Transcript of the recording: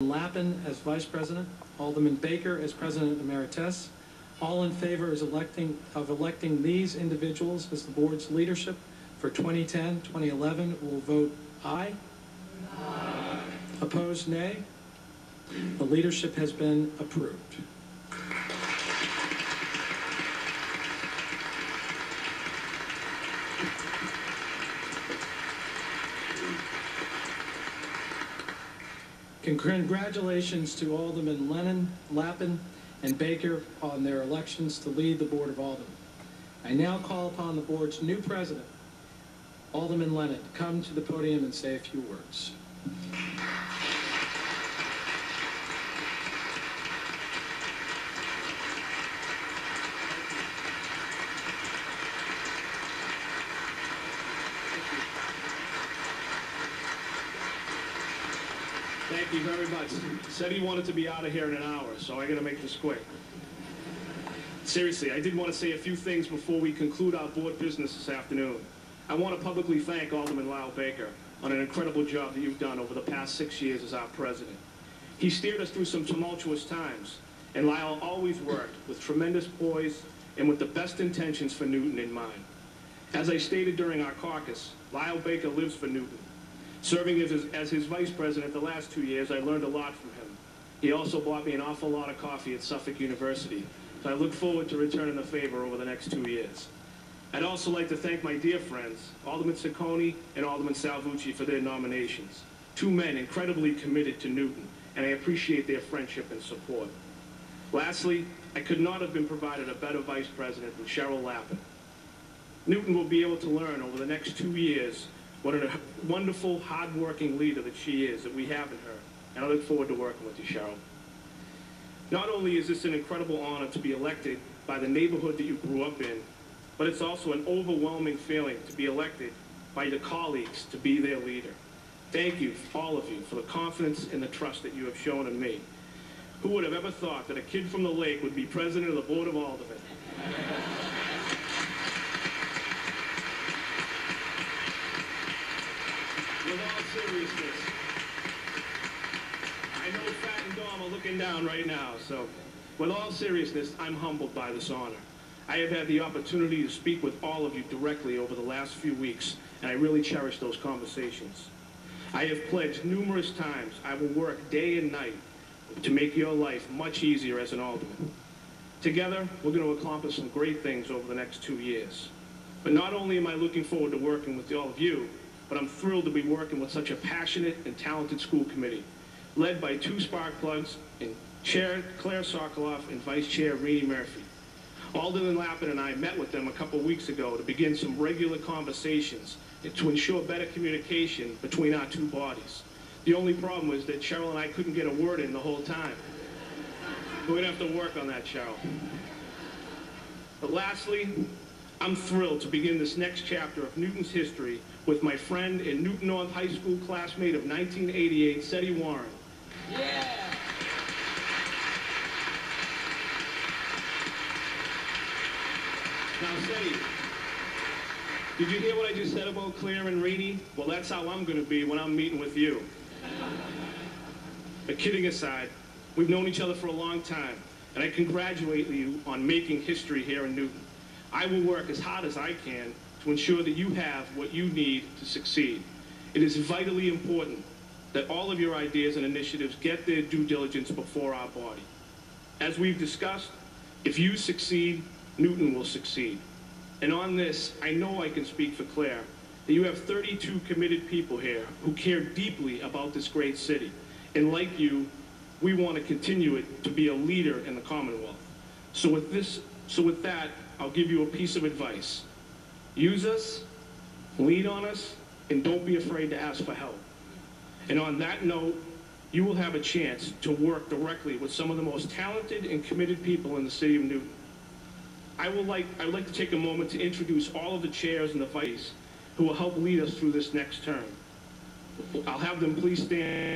Lappin as Vice President, Alderman Baker as President Emeritus. All in favor of electing these individuals as the board's leadership for 2010-2011 will vote aye. Aye. Opposed, nay. The leadership has been approved. Congratulations to Alderman Lennon, Lappin, and Baker on their elections to lead the Board of Aldermen. I now call upon the board's new president, Alderman Lennon, to come to the podium and say a few words. Thank you very much. He said he wanted to be out of here in an hour, so I got to make this quick. Seriously, I did want to say a few things before we conclude our board business this afternoon. I want to publicly thank Alderman Lyle Baker on an incredible job that you've done over the past 6 years as our president. He steered us through some tumultuous times, and Lyle always worked with tremendous poise and with the best intentions for Newton in mind. As I stated during our caucus, Lyle Baker lives for Newton. Serving as his vice president the last 2 years, I learned a lot from him. He also bought me an awful lot of coffee at Suffolk University, so I look forward to returning the favor over the next 2 years. I'd also like to thank my dear friends, Alderman Ciccone and Alderman Salvucci, for their nominations. Two men incredibly committed to Newton, and I appreciate their friendship and support. Lastly, I could not have been provided a better vice president than Cheryl Lappin. Newton will be able to learn over the next 2 years what a wonderful, hard-working leader that she is, that we have in her. And I look forward to working with you, Cheryl. Not only is this an incredible honor to be elected by the neighborhood that you grew up in, but it's also an overwhelming feeling to be elected by your colleagues to be their leader. Thank you, all of you, for the confidence and the trust that you have shown in me. Who would have ever thought that a kid from the lake would be president of the Board of Aldermen? With all seriousness, I know Fat and Dom are looking down right now, so with all seriousness, I'm humbled by this honor. I have had the opportunity to speak with all of you directly over the last few weeks, and I really cherish those conversations. I have pledged numerous times I will work day and night to make your life much easier as an alderman. Together, we're going to accomplish some great things over the next 2 years. But not only am I looking forward to working with all of you, but I'm thrilled to be working with such a passionate and talented school committee, led by two spark plugs in Chair Claire Sokoloff and Vice Chair Rini Murphy. Alderman Lappin and I met with them a couple weeks ago to begin some regular conversations to ensure better communication between our two bodies. The only problem was that Cheryl and I couldn't get a word in the whole time. We're going to have to work on that, Cheryl. But lastly, I'm thrilled to begin this next chapter of Newton's history with my friend and Newton North High School classmate of 1988, Seti Warren. Yeah! Now, Seti, did you hear what I just said about Claire and Rini? Well, that's how I'm going to be when I'm meeting with you. But kidding aside, we've known each other for a long time, and I congratulate you on making history here in Newton. I will work as hard as I can to ensure that you have what you need to succeed. It is vitally important that all of your ideas and initiatives get their due diligence before our body. As we've discussed, if you succeed, Newton will succeed. And on this, I know I can speak for Claire, that you have 32 committed people here who care deeply about this great city. And like you, we want to continue it to be a leader in the Commonwealth. So with that, I'll give you a piece of advice. Use us, lean on us, and don't be afraid to ask for help. And on that note, you will have a chance to work directly with some of the most talented and committed people in the city of Newton. I would like to take a moment to introduce all of the chairs and the vice who will help lead us through this next term. I'll have them please stand.